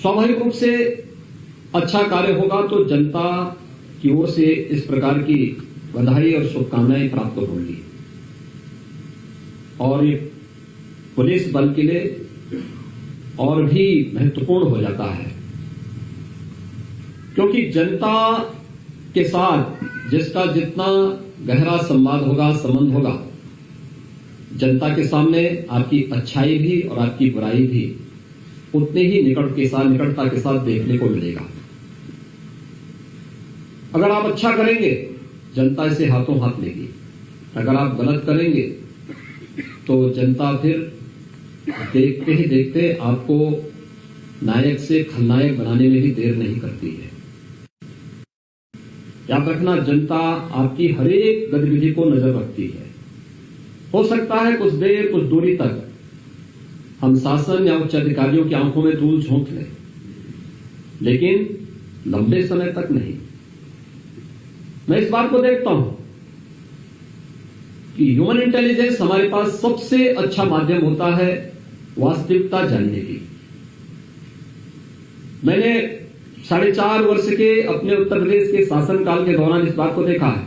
स्वाभाविक रूप से अच्छा कार्य होगा तो जनता की ओर से इस प्रकार की बधाई और शुभकामनाएं प्राप्त होंगी और ये पुलिस बल के लिए और भी महत्वपूर्ण हो जाता है, क्योंकि जनता के साथ जिसका जितना गहरा संवाद होगा, संबंध होगा, जनता के सामने आपकी अच्छाई भी और आपकी बुराई भी उतने ही निकटता के साथ देखने को मिलेगा। अगर आप अच्छा करेंगे जनता इसे हाथों हाथ लेगी, अगर आप गलत करेंगे तो जनता फिर देखते ही देखते आपको नायक से खलनायक बनाने में भी देर नहीं करती है। याद रखना, जनता आपकी हर एक गतिविधि को नजर रखती है। हो सकता है कुछ देर, कुछ दूरी तक हम शासन या उच्च अधिकारियों की आंखों में धूल झोंक लें, लेकिन लंबे समय तक नहीं। मैं इस बात को देखता हूं कि ह्यूमन इंटेलिजेंस हमारे पास सबसे अच्छा माध्यम होता है वास्तविकता जानने की। मैंने 4.5 वर्ष के अपने उत्तर प्रदेश के शासनकाल के दौरान इस बात को देखा है,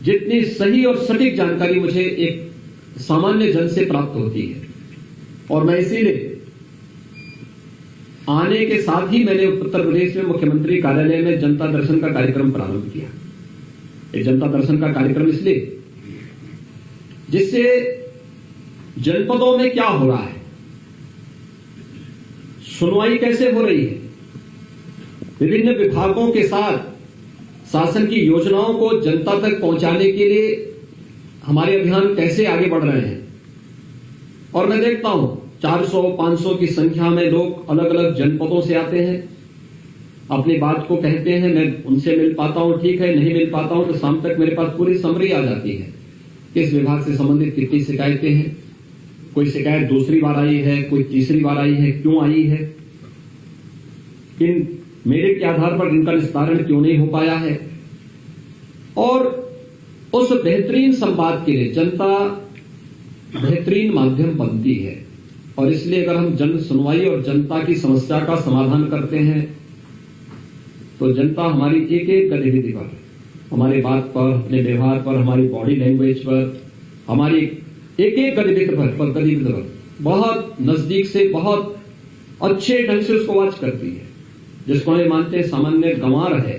जितनी सही और सटीक जानकारी मुझे एक सामान्य जन से प्राप्त होती है, और मैं इसीलिए आने के साथ ही मैंने उत्तर प्रदेश में मुख्यमंत्री कार्यालय में जनता दर्शन का कार्यक्रम प्रारंभ किया। ये जनता दर्शन का कार्यक्रम इसलिए जिससे जनपदों में क्या हो रहा है, सुनवाई कैसे हो रही है, विभिन्न विभागों के साथ शासन की योजनाओं को जनता तक पहुंचाने के लिए हमारे अभियान कैसे आगे बढ़ रहे हैं। और मैं देखता हूं 400-500 की संख्या में लोग अलग अलग जनपदों से आते हैं, अपनी बात को कहते हैं, मैं उनसे मिल पाता हूं, ठीक है, नहीं मिल पाता हूं तो शाम तक मेरे पास पूरी समरी आ जाती है, किस विभाग से संबंधित कितनी शिकायतें हैं, कोई शिकायत दूसरी बार आई है, कोई तीसरी बार आई है, क्यों आई है, किन मेरिट के आधार पर इनका निस्तारण क्यों नहीं हो पाया है। और उस बेहतरीन संवाद के लिए जनता बेहतरीन माध्यम बनती है, और इसलिए अगर हम जन सुनवाई और जनता की समस्या का समाधान करते हैं तो जनता हमारी एक एक गतिविधि पर, हमारी बात पर, अपने व्यवहार पर, हमारी बॉडी लैंग्वेज पर, हमारी एक एक गतिविधि पर बहुत नजदीक से, बहुत अच्छे ढंग से उसको वॉच करती है। जिसको हम मानते हैं सामान्य गंवार है,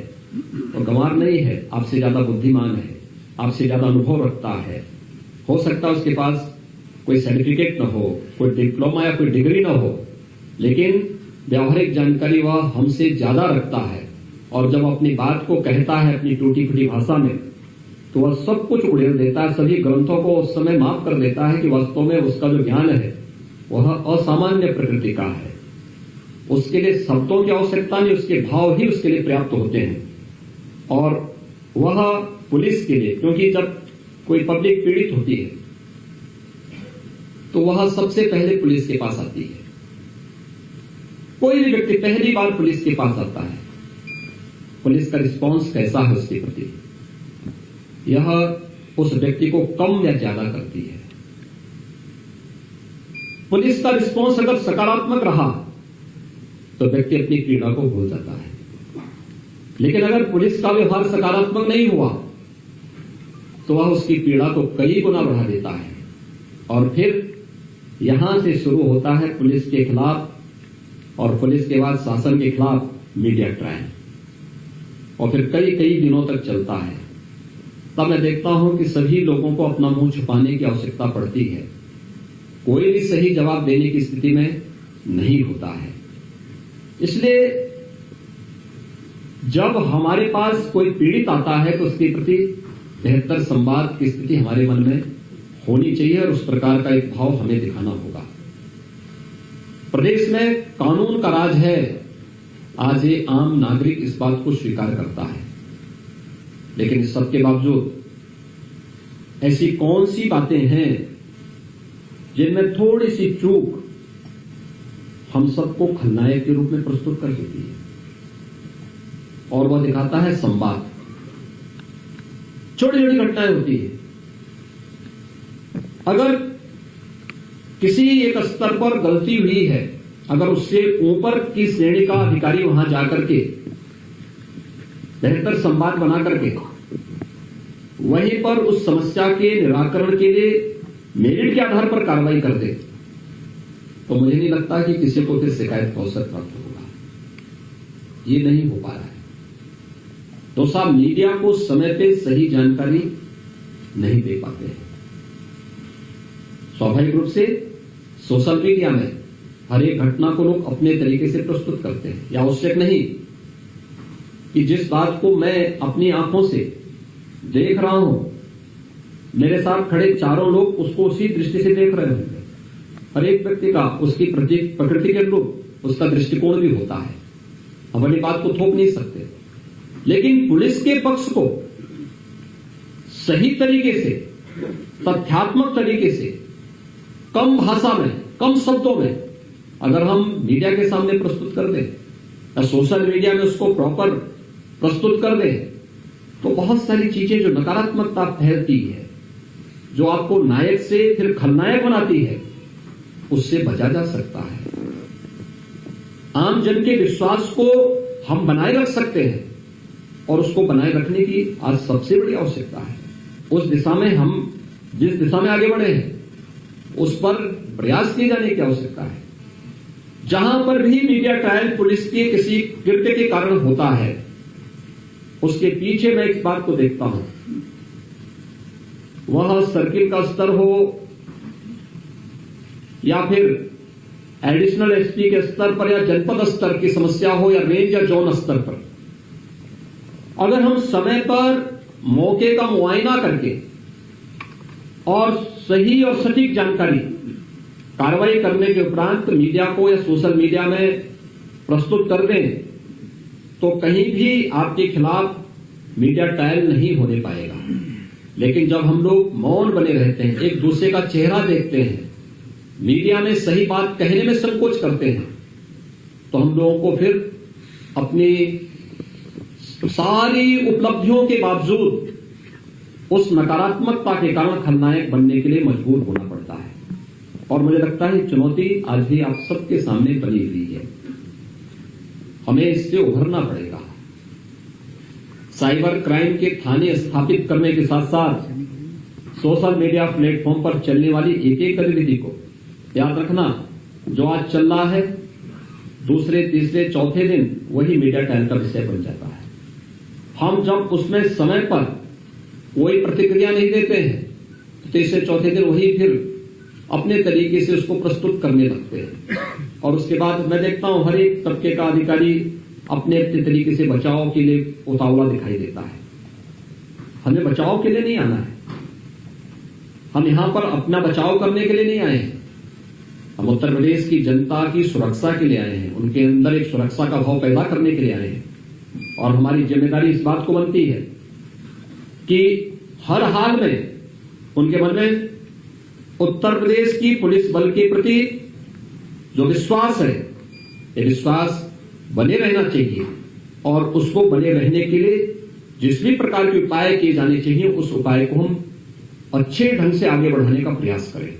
तो गंवार नहीं है, आपसे ज्यादा बुद्धिमान है, आपसे ज्यादा अनुभव रखता है। हो सकता है उसके पास कोई सर्टिफिकेट न हो, कोई डिप्लोमा या कोई डिग्री न हो, लेकिन व्यावहारिक जानकारी वह हमसे ज्यादा रखता है, और जब अपनी बात को कहता है अपनी टूटी फूटी भाषा में, तो वह सब कुछ उड़ेल देता है, सभी ग्रंथों को उस समय माफ कर देता है कि वास्तव में उसका जो ज्ञान है वह असामान्य प्रकृति का है। उसके लिए शब्दों की आवश्यकता नहीं, उसके भाव ही उसके लिए पर्याप्त होते हैं। और वह पुलिस के लिए, क्योंकि जब कोई पब्लिक पीड़ित होती है तो वह सबसे पहले पुलिस के पास आती है। कोई भी व्यक्ति पहली बार पुलिस के पास आता है, पुलिस का रिस्पांस कैसा है उसके प्रति, यह उस व्यक्ति को कम या ज्यादा करती है। पुलिस का रिस्पांस अगर सकारात्मक रहा तो व्यक्ति अपनी पीड़ा को भूल जाता है, लेकिन अगर पुलिस का व्यवहार सकारात्मक नहीं हुआ तो वह उसकी पीड़ा को कई गुना बढ़ा देता है। और फिर यहां से शुरू होता है पुलिस के खिलाफ, और पुलिस के बाद शासन के खिलाफ मीडिया ट्रायल, और फिर कई कई दिनों तक चलता है। तब मैं देखता हूं कि सभी लोगों को अपना मुंह छुपाने की आवश्यकता पड़ती है, कोई भी सही जवाब देने की स्थिति में नहीं होता है। इसलिए जब हमारे पास कोई पीड़ित आता है तो उसके प्रति बेहतर संवाद की स्थिति हमारे मन में होनी चाहिए, और उस प्रकार का एक भाव हमें दिखाना होगा। प्रदेश में कानून का राज है, आज ये आम नागरिक इस बात को स्वीकार करता है, लेकिन इस सबके बावजूद ऐसी कौन सी बातें हैं जिनमें थोड़ी सी चूक हम सबको खलनायक के रूप में प्रस्तुत कर देती है, और वह दिखाता है संवाद। छोटी छोटी घटनाएं होती है, अगर किसी एक स्तर पर गलती हुई है अगर उससे ऊपर की श्रेणी का अधिकारी वहां जाकर के बेहतर संवाद बना करके वहीं पर उस समस्या के निराकरण के लिए मेरिट के आधार पर कार्रवाई कर दे, तो मुझे नहीं लगता कि किसी को फिर शिकायत का अवसर प्राप्त होगा। ये नहीं हो पा रहा है। तो साहब, मीडिया को समय पे सही जानकारी नहीं दे पाते हैं। स्वाभाविक रूप से सोशल मीडिया में हर एक घटना को लोग अपने तरीके से प्रस्तुत करते हैं। यह आवश्यक नहीं कि जिस बात को मैं अपनी आंखों से देख रहा हूं, मेरे साथ खड़े चारों लोग उसको उसी दृष्टि से देख रहे होंगे। हर एक व्यक्ति का उसकी प्रकृति के अनुरूप उसका दृष्टिकोण भी होता है। हम अपनी बात को थोप नहीं सकते, लेकिन पुलिस के पक्ष को सही तरीके से, तथ्यात्मक तरीके से, कम भाषा में, कम शब्दों में अगर हम मीडिया के सामने प्रस्तुत कर दें या सोशल मीडिया में उसको प्रॉपर प्रस्तुत कर दें, तो बहुत सारी चीजें जो नकारात्मकता फैलती है, जो आपको नायक से फिर खलनायक बनाती है, उससे बचा जा सकता है। आम जन के विश्वास को हम बनाए रख सकते हैं और उसको बनाए रखने की आज सबसे बड़ी आवश्यकता है। उस दिशा में हम जिस दिशा में आगे बढ़े हैं, उस पर प्रयास किए जाने की आवश्यकता है। जहां पर भी मीडिया ट्रायल पुलिस के किसी कृत्य के कारण होता है, उसके पीछे मैं इस बात को देखता हूं, वह सर्किल का स्तर हो या फिर एडिशनल एसपी के स्तर पर या जनपद स्तर की समस्या हो या रेंज या जोन स्तर पर, अगर हम समय पर मौके का मुआयना करके और सही और सटीक जानकारी कार्रवाई करने के उपरांत मीडिया को या सोशल मीडिया में प्रस्तुत कर दें, तो कहीं भी आपके खिलाफ मीडिया ट्रायल नहीं होने पाएगा। लेकिन जब हम लोग मौन बने रहते हैं, एक दूसरे का चेहरा देखते हैं, मीडिया में सही बात कहने में संकोच करते हैं, तो हम लोगों को फिर अपनी सारी उपलब्धियों के बावजूद उस नकारात्मकता के कारण खलनायक बनने के लिए मजबूर होना पड़ता है। और मुझे लगता है चुनौती आज भी आप सबके सामने बनी हुई है। हमें इससे उभरना पड़ेगा। साइबर क्राइम के थाने स्थापित करने के साथ साथ सोशल मीडिया प्लेटफॉर्म पर चलने वाली एक एक गतिविधि को याद रखना, जो आज चल रहा है, दूसरे तीसरे चौथे दिन वही मीडिया ट्रायल का विषय बन जाता है। हम जब उसमें समय पर कोई प्रतिक्रिया नहीं देते हैं, तो तीसरे चौथे दिन वही फिर अपने तरीके से उसको प्रस्तुत करने लगते हैं। और उसके बाद मैं देखता हूं हर एक तबके का अधिकारी अपने अपने तरीके से बचाव के लिए उतावला दिखाई देता है। हमें बचाव के लिए नहीं आना है। हम यहां पर अपना बचाव करने के लिए नहीं आए हैं। हम उत्तर प्रदेश की जनता की सुरक्षा के लिए आए हैं, उनके अंदर एक सुरक्षा का भाव पैदा करने के लिए आए हैं। और हमारी जिम्मेदारी इस बात को बनती है कि हर हाल में उनके मन में उत्तर प्रदेश की पुलिस बल के प्रति जो विश्वास है, ये विश्वास बने रहना चाहिए। और उसको बने रहने के लिए जिस भी प्रकार के उपाय किए जाने चाहिए, उस उपाय को हम अच्छे ढंग से आगे बढ़ाने का प्रयास करें।